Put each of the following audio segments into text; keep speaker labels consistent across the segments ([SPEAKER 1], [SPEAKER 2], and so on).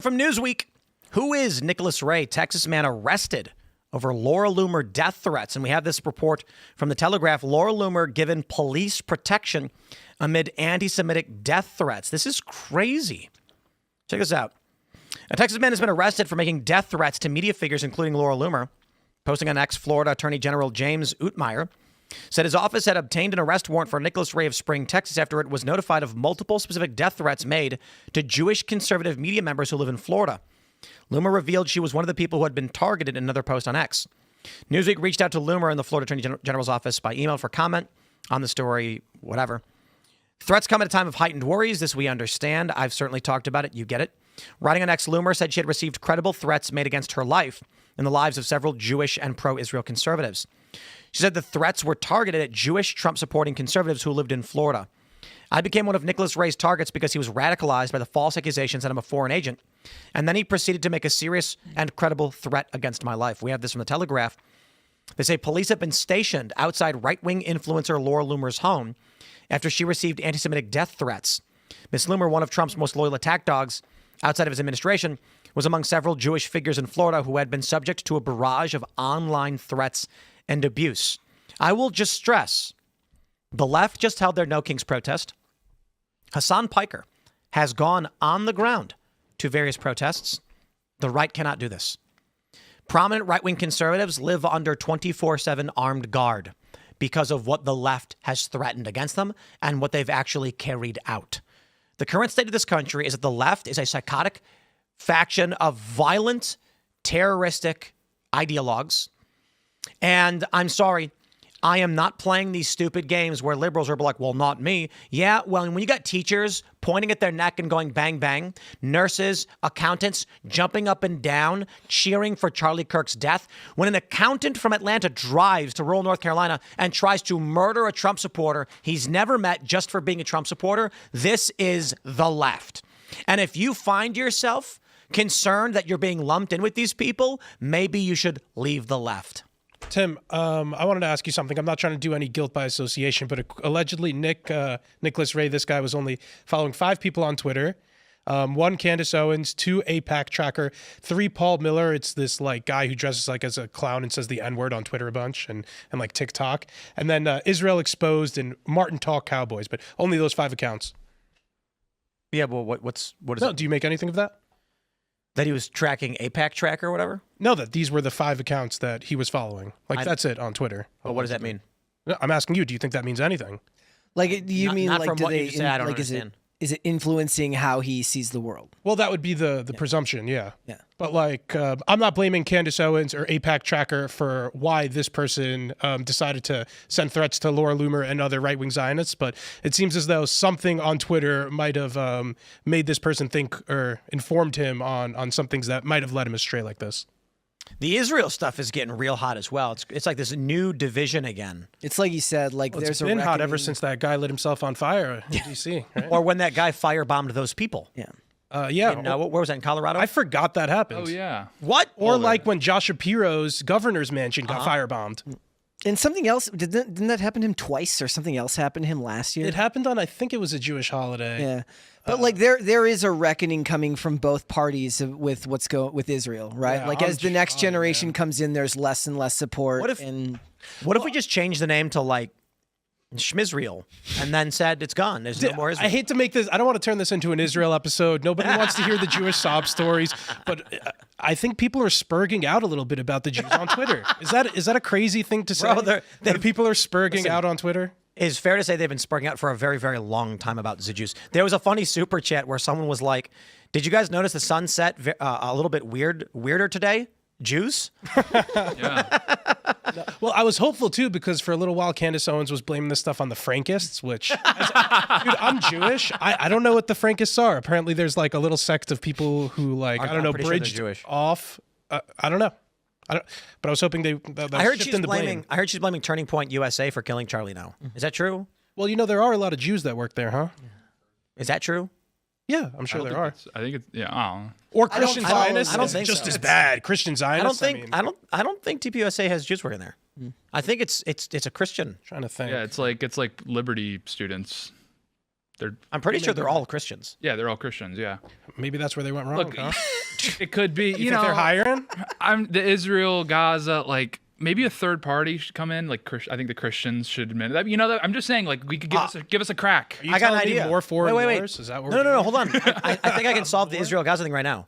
[SPEAKER 1] From Newsweek, who is Nicholas Ray, Texas man arrested over Laura Loomer death threats? And we have this report from The Telegraph. Laura Loomer given police protection amid anti-Semitic death threats. This is crazy. Check this out. A Texas man has been arrested for making death threats to media figures, including Laura Loomer. Posting on X, Florida Attorney General James Utmeyer said his office had obtained an arrest warrant for Nicholas Ray of Spring, Texas, after it was notified of multiple specific death threats made to Jewish conservative media members who live in Florida. Loomer revealed she was one of the people who had been targeted in another post on X. Newsweek reached out to Loomer in the Florida Attorney General's office by email for comment on the story, whatever. Threats come at a time of heightened worries. This we understand. I've certainly talked about it. You get it. Writing on X, Loomer said she had received credible threats made against her life and the lives of several Jewish and pro-Israel conservatives. She said the threats were targeted at Jewish Trump-supporting conservatives who lived in Florida. I became one of Nicholas Ray's targets because he was radicalized by the false accusations that I'm a foreign agent. And then he proceeded to make a serious and credible threat against my life. We have this from The Telegraph. They say police have been stationed outside right-wing influencer Laura Loomer's home after she received anti-Semitic death threats. Ms. Loomer, one of Trump's most loyal attack dogs outside of his administration, was among several Jewish figures in Florida who had been subject to a barrage of online threats and abuse. I will just stress, the left just held their No Kings protest. Hassan Piker has gone on the ground to various protests. The right cannot do this. Prominent right-wing conservatives live under 24/7 armed guard because of what the left has threatened against them and what they've actually carried out. The current state of this country is that the left is a psychotic faction of violent, terroristic ideologues. And I'm sorry, I am not playing these stupid games where liberals are like, well, not me. Yeah, well, when you got teachers pointing at their neck and going bang, bang, nurses, accountants jumping up and down, cheering for Charlie Kirk's death, when an accountant from Atlanta drives to rural North Carolina and tries to murder a Trump supporter he's never met just for being a Trump supporter, this is the left. And if you find yourself concerned that you're being lumped in with these people, maybe you should leave the left.
[SPEAKER 2] Tim, I wanted to ask you something. I'm not trying to do any guilt by association, but allegedly Nicholas Ray, this guy was only following 5 people on Twitter. 1, Candace Owens, 2, APAC Tracker, 3, Paul Miller. It's this like guy who dresses like as a clown and says the N-word on Twitter a bunch and like TikTok. And then Israel Exposed and Martin Talk Cowboys, but only those 5 accounts.
[SPEAKER 1] Yeah, well, what is
[SPEAKER 2] no,
[SPEAKER 1] it?
[SPEAKER 2] Do you make anything of that?
[SPEAKER 1] That he was tracking APAC Tracker or whatever?
[SPEAKER 2] No, that these were the 5 accounts that he was following. Like, that's it on Twitter.
[SPEAKER 1] Well, what does that mean?
[SPEAKER 2] I'm asking you, do you think that means anything?
[SPEAKER 3] Like, do you mean
[SPEAKER 1] not
[SPEAKER 3] like,
[SPEAKER 1] from
[SPEAKER 3] do
[SPEAKER 1] what
[SPEAKER 3] they,
[SPEAKER 1] you say, I don't
[SPEAKER 3] like,
[SPEAKER 1] understand.
[SPEAKER 3] Is it influencing how he sees the world?
[SPEAKER 2] Well, that would be the presumption, yeah.
[SPEAKER 3] Yeah.
[SPEAKER 2] But like, I'm not blaming Candace Owens or APAC Tracker for why this person decided to send threats to Laura Loomer and other right-wing Zionists, but it seems as though something on Twitter might have made this person think or informed him on some things that might have led him astray like this.
[SPEAKER 1] The Israel stuff is getting real hot as well. It's like this new division again.
[SPEAKER 3] It's like you said, like
[SPEAKER 2] Well,
[SPEAKER 3] there's
[SPEAKER 2] it's been
[SPEAKER 3] a
[SPEAKER 2] hot ever since that guy lit himself on fire in D.C., right?
[SPEAKER 1] Or when that guy firebombed those people.
[SPEAKER 3] Yeah.
[SPEAKER 2] Yeah.
[SPEAKER 1] Where was that, in Colorado?
[SPEAKER 2] I forgot that happened.
[SPEAKER 4] Oh, yeah.
[SPEAKER 1] What?
[SPEAKER 2] Or like when Josh Shapiro's governor's mansion got firebombed.
[SPEAKER 3] And something else, didn't that happen to him twice, or something else happened to him last year?
[SPEAKER 2] It happened on, I think it was a Jewish holiday.
[SPEAKER 3] Yeah. But like there is a reckoning coming from both parties with with Israel, right?
[SPEAKER 2] Yeah,
[SPEAKER 3] like as the next generation comes in, there's less and less support.
[SPEAKER 1] What if we just change the name to like Schmizrael and then said it's gone? There's no more Israel.
[SPEAKER 2] I hate to make this, I don't want to turn this into an Israel episode. Nobody wants to hear the Jewish sob stories, but I think people are spurging out a little bit about the Jews on Twitter. Is that a crazy thing to say?
[SPEAKER 1] Bro,
[SPEAKER 2] that people are spurging out on Twitter?
[SPEAKER 1] It's fair to say they've been sparking out for a very, very long time about the Jews. There was a funny super chat where someone was like, did you guys notice the sunset a little bit weirder today? Jews?
[SPEAKER 4] Yeah.
[SPEAKER 2] Well, I was hopeful too, because for a little while Candace Owens was blaming this stuff on the Frankists, which, dude, I'm Jewish. I don't know what the Frankists are. Apparently there's like a little sect of people who like, I don't know, bridged off. I don't know. But I was hoping
[SPEAKER 1] I heard she's blaming Turning Point USA for killing Charlie now. Is that true?
[SPEAKER 2] Well, you know, there are a lot of Jews that work there, huh?
[SPEAKER 1] Is that true?
[SPEAKER 2] Yeah, I'm sure there are.
[SPEAKER 4] I think it's, yeah, I don't know.
[SPEAKER 2] Or Christian Zionists.
[SPEAKER 1] I don't think
[SPEAKER 2] just
[SPEAKER 1] so.
[SPEAKER 2] as bad. Christian Zionists.
[SPEAKER 1] I don't think TPUSA has Jews working there. I think it's a Christian.
[SPEAKER 2] Trying to think.
[SPEAKER 4] Yeah, it's like Liberty students.
[SPEAKER 1] I'm pretty sure they're all Christians.
[SPEAKER 4] Yeah, they're all Christians. Yeah.
[SPEAKER 2] Maybe that's where they went wrong.
[SPEAKER 4] Look,
[SPEAKER 2] huh?
[SPEAKER 4] it could be.
[SPEAKER 2] You think they're hiring?
[SPEAKER 4] I'm the Israel, Gaza, like maybe a third party should come in. Like I think the Christians should admit that. I'm just saying, like we could give us a crack.
[SPEAKER 2] Are you
[SPEAKER 1] I got an
[SPEAKER 2] telling me
[SPEAKER 1] idea.
[SPEAKER 2] More foreign
[SPEAKER 1] wait.
[SPEAKER 2] wars? Is that what
[SPEAKER 1] No. Hold on. I think I can solve the Israel-Gaza thing right now.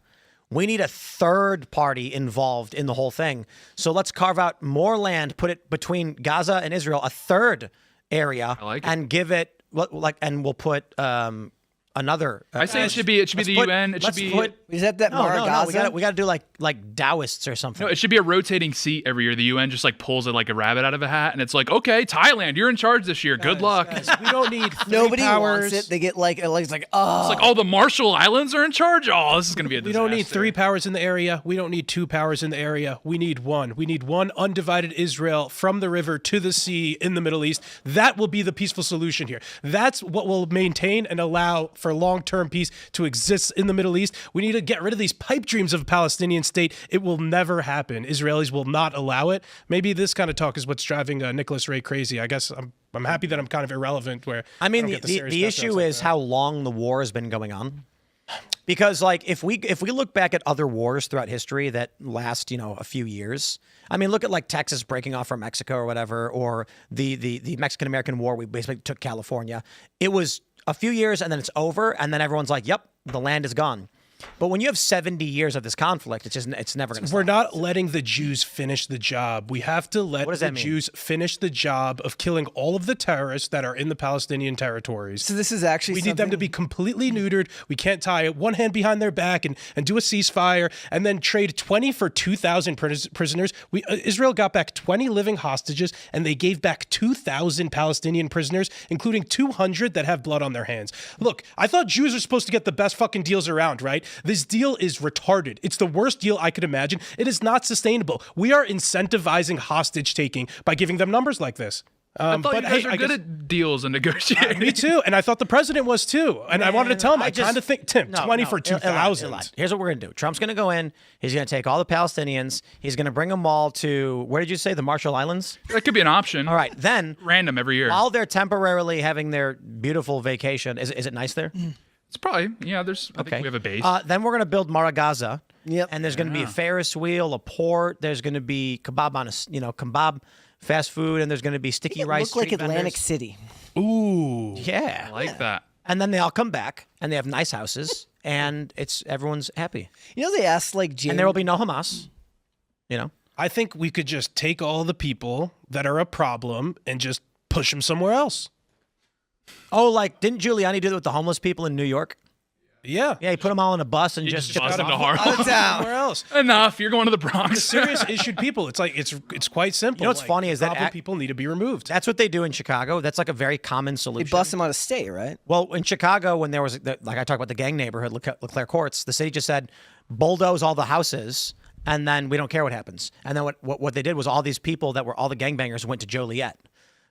[SPEAKER 1] We need a third party involved in the whole thing. So let's carve out more land, put it between Gaza and Israel, a third area,
[SPEAKER 4] I like it.
[SPEAKER 1] and give it and we'll put another.
[SPEAKER 4] I say it should be the UN. It should be.
[SPEAKER 3] Is that
[SPEAKER 1] No,
[SPEAKER 3] Mara Gaza?
[SPEAKER 1] we got to do like Taoists or something.
[SPEAKER 4] No, it should be a rotating seat every year. The UN just like pulls it like a rabbit out of a hat, and it's like, okay, Thailand, you're in charge this year. Good luck.
[SPEAKER 2] Guys, we don't need three
[SPEAKER 3] Nobody
[SPEAKER 2] powers.
[SPEAKER 3] wants it. They get it's like, oh.
[SPEAKER 4] It's like, oh, the Marshall Islands are in charge. Oh, this is gonna be a
[SPEAKER 2] We
[SPEAKER 4] disaster.
[SPEAKER 2] don't need 3 powers in the area. We don't need 2 powers in the area. We need 1. We need 1 undivided Israel from the river to the sea in the Middle East. That will be the peaceful solution here. That's what will maintain and allow for long-term peace to exist in the Middle East. We need to get rid of these pipe dreams of a Palestinian state. It will never happen. Israelis will not allow it. Maybe this kind of talk is what's driving Nicholas Ray crazy. I guess I'm happy that I'm kind of irrelevant. Where
[SPEAKER 1] I mean,
[SPEAKER 2] don't get
[SPEAKER 1] the
[SPEAKER 2] serious
[SPEAKER 1] issue
[SPEAKER 2] backgrounds
[SPEAKER 1] is
[SPEAKER 2] like
[SPEAKER 1] how long the war has been going on. Because like if we look back at other wars throughout history that last a few years, I mean look at like Texas breaking off from Mexico or whatever, or the Mexican American War, we basically took California. It was a few years and then it's over, and then everyone's like, yep, the land is gone. But when you have 70 years of this conflict, it's never going to stop.
[SPEAKER 2] We're not letting the Jews finish the job. We have to let
[SPEAKER 1] What does
[SPEAKER 2] the
[SPEAKER 1] that mean?
[SPEAKER 2] Jews finish the job of killing all of the terrorists that are in the Palestinian territories.
[SPEAKER 3] So this is actually
[SPEAKER 2] We need them to be completely neutered. We can't tie one hand behind their back and do a ceasefire and then trade 20 for 2,000 prisoners. Israel got back 20 living hostages and they gave back 2,000 Palestinian prisoners, including 200 that have blood on their hands. Look, I thought Jews are supposed to get the best fucking deals around, right? This deal is retarded. It's the worst deal I could imagine. It is not sustainable. We are incentivizing hostage taking by giving them numbers like this.
[SPEAKER 4] I thought you guys are
[SPEAKER 2] I
[SPEAKER 4] good
[SPEAKER 2] guess-
[SPEAKER 4] at deals and negotiating.
[SPEAKER 2] Me too, and I thought the president was too. And I wanted to tell him, I
[SPEAKER 1] just-
[SPEAKER 2] kind of think, Tim, 20 for 2,000.
[SPEAKER 1] Elaad. Here's what we're going to do. Trump's going to go in. He's going to take all the Palestinians. He's going to bring them all to, where did you say, the Marshall Islands?
[SPEAKER 4] That could be an option.
[SPEAKER 1] All right. Then,
[SPEAKER 4] Random every year.
[SPEAKER 1] while they're temporarily having their beautiful vacation, is it nice there?
[SPEAKER 4] It's probably, I think we have a base.
[SPEAKER 1] Then we're going to build Mara Gaza.
[SPEAKER 3] Yep.
[SPEAKER 1] And there's going to be a Ferris wheel, a port. There's going to be kebab on kebab, fast food, and there's going to be sticky rice.
[SPEAKER 3] look like
[SPEAKER 1] street
[SPEAKER 3] Atlantic
[SPEAKER 1] vendors.
[SPEAKER 3] City.
[SPEAKER 2] Ooh.
[SPEAKER 1] Yeah.
[SPEAKER 4] I like that.
[SPEAKER 1] And then they all come back, and they have nice houses, and everyone's happy.
[SPEAKER 3] You know, they asked like James.
[SPEAKER 1] And there will be no Hamas.
[SPEAKER 2] I think we could just take all the people that are a problem and just push them somewhere else.
[SPEAKER 1] Oh, like didn't Giuliani do that with the homeless people in New York?
[SPEAKER 2] Yeah.
[SPEAKER 1] Yeah, he put them all in a bus and just
[SPEAKER 4] bust
[SPEAKER 1] them
[SPEAKER 4] them to
[SPEAKER 1] off.
[SPEAKER 4] Harlem.
[SPEAKER 2] Somewhere else.
[SPEAKER 4] Enough. You're going to the Bronx.
[SPEAKER 2] Serious issued people. It's like it's quite simple.
[SPEAKER 1] You know what's funny is that
[SPEAKER 2] problem people need to be removed.
[SPEAKER 1] That's what they do in Chicago. That's like a very common
[SPEAKER 3] they
[SPEAKER 1] solution.
[SPEAKER 3] bust him out of state, right?
[SPEAKER 1] Well, in Chicago, when there was, like I talked about the gang neighborhood, LeClaire Courts, the city just said, bulldoze all the houses, and then we don't care what happens. And then what they did was all these people that were all the gangbangers went to Joliet.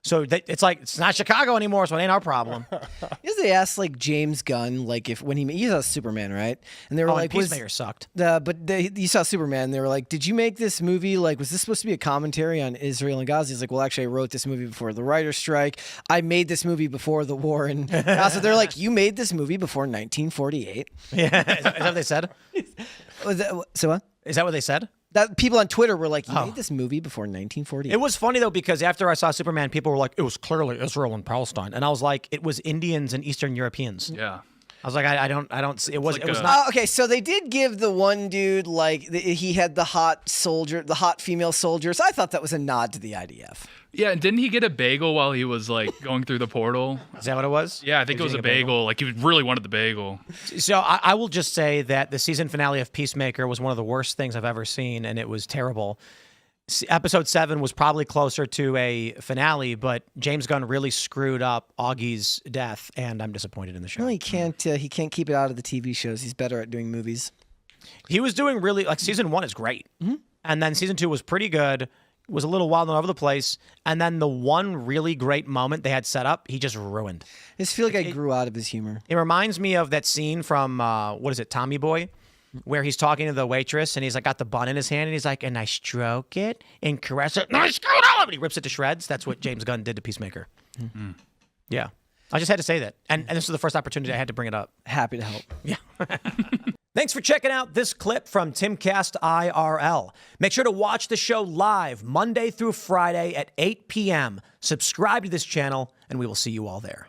[SPEAKER 1] So it's like, it's not Chicago anymore, so it ain't our problem.
[SPEAKER 3] You know, they asked like James Gunn, like if when he saw Superman, right? And they were
[SPEAKER 1] Oh,
[SPEAKER 3] like,
[SPEAKER 1] and Peacemaker sucked.
[SPEAKER 3] you saw Superman. And they were like, did you make this movie? Like, was this supposed to be a commentary on Israel and Gaza? He's like, well, actually, I wrote this movie before the writer's strike. I made this movie before the war in Gaza. They're like, you made this movie before 1948.
[SPEAKER 1] Yeah, is that what they said?
[SPEAKER 3] So what?
[SPEAKER 1] Is that what they said?
[SPEAKER 3] That people on Twitter were like, you made this movie before 1948.
[SPEAKER 1] It was funny though because after I saw Superman, people were like, "It was clearly Israel and Palestine," and I was like, "It was Indians and Eastern Europeans."
[SPEAKER 4] Yeah.
[SPEAKER 1] I was like, "I don't see it was
[SPEAKER 4] like
[SPEAKER 1] it was
[SPEAKER 4] a-
[SPEAKER 1] not."
[SPEAKER 3] Okay, so they did give the one dude he had the hot soldier, the hot female soldier. So I thought that was a nod to the IDF.
[SPEAKER 4] Yeah, and didn't he get a bagel while he was like going through the portal?
[SPEAKER 1] Is that what it was?
[SPEAKER 4] Yeah, I think it was a bagel. Like he really wanted the bagel.
[SPEAKER 1] So I will just say that the season finale of Peacemaker was one of the worst things I've ever seen, and it was terrible. Episode 7 was probably closer to a finale, but James Gunn really screwed up Augie's death, and I'm disappointed in the show.
[SPEAKER 3] No, he can't keep it out of the TV shows. He's better at doing movies.
[SPEAKER 1] He was doing really like season 1 is great, and then season 2 was pretty good. Was a little wild and all over the place, and then the one really great moment they had set up, he just ruined.
[SPEAKER 3] I just feel like I grew out of his humor.
[SPEAKER 1] It reminds me of that scene from what is it, Tommy Boy, where he's talking to the waitress and he's like got the bun in his hand and he's like, and I stroke it and caress it, and I screw it all up, and he rips it to shreds. That's what James Gunn did to Peacemaker. Yeah. I just had to say that. And this was the first opportunity I had to bring it up.
[SPEAKER 3] Happy to help.
[SPEAKER 1] Yeah. Thanks for checking out this clip from Timcast IRL. Make sure to watch the show live Monday through Friday at 8 p.m. Subscribe to this channel, and we will see you all there.